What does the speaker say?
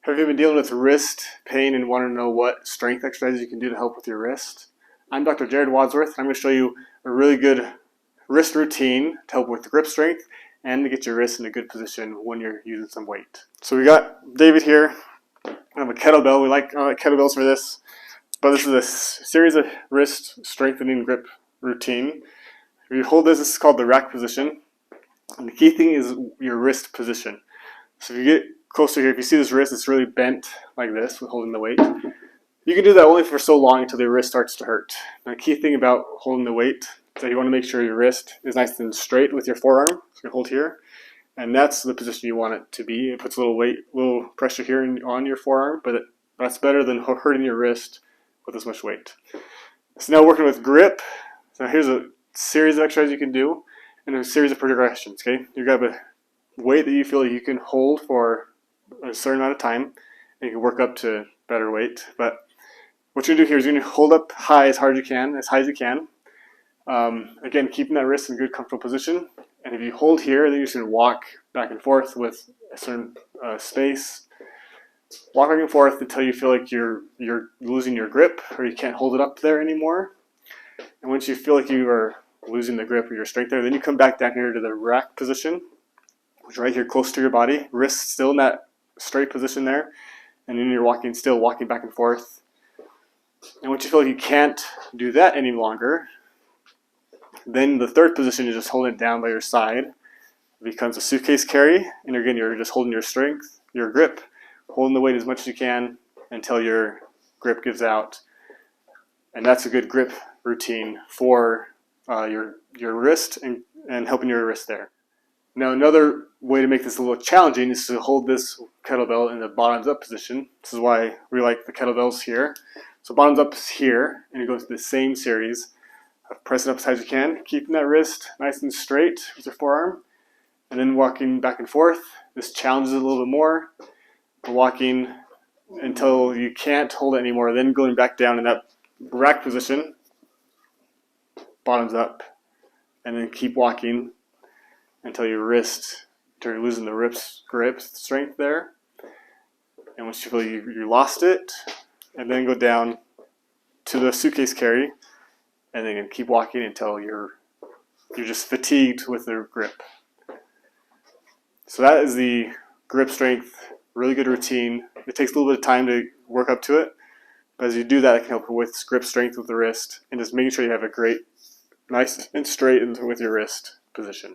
Have you been dealing with wrist pain and want to know what strength exercises you can do to help with your wrist? I'm Dr. Wadsworth, and I'm going to show you a really good wrist routine to help with grip strength and to get your wrist in a good position when you're using some weight. So we got David here. I have a kettlebell. We like kettlebells for this, but this is a series of wrist strengthening grip routine. If you hold this is called the rack position, and the key thing is your wrist position. So if you get closer here, if you see this wrist, it's really bent like this with holding the weight. You can do that only for so long until the wrist starts to hurt. Now, the key thing about holding the weight is that you want to make sure your wrist is nice and straight with your forearm. So you hold here, and that's the position you want it to be. It puts a little weight, little pressure here on your forearm, but that's better than hurting your wrist with this much weight. So now working with grip. So here's a series of exercises you can do and a series of progressions. Okay, you got a weight that you feel you can hold for a certain amount of time, and you can work up to better weight. But what you're going to do here is you're going to hold up high as hard as you can, again, keeping that wrist in a good, comfortable position. And if you hold here, then you're just going to walk back and forth with a certain space. Walk back and forth until you feel like you're losing your grip or you can't hold it up there anymore. And once you feel like you are losing the grip or your strength there, then you come back down here to the rack position, which is right here close to your body. Wrist still in that straight position there. And then you're still walking back and forth. And once you feel like you can't do that any longer, then the third position is just holding it down by your side. It becomes a suitcase carry, and again, you're just holding your strength, your grip, holding the weight as much as you can until your grip gives out. And that's a good grip routine for your wrist and helping your wrist there. Now, another way to make this a little challenging is to hold this kettlebell in the bottoms up position. This is why we like the kettlebells here. So bottoms up is here, and you go through the same series of pressing up as high as you can, keeping that wrist nice and straight with your forearm, and then walking back and forth. This challenges it a little bit more. Walking until you can't hold it anymore, then going back down in that rack position, bottoms up, and then keep walking until your wrist, until you're losing the grip strength there. And once you feel you lost it, and then go down to the suitcase carry, and then keep walking until you're just fatigued with the grip. So that is the grip strength, really good routine. It takes a little bit of time to work up to it, but as you do that, it can help with grip strength with the wrist and just making sure you have a great, nice and straight with your wrist position.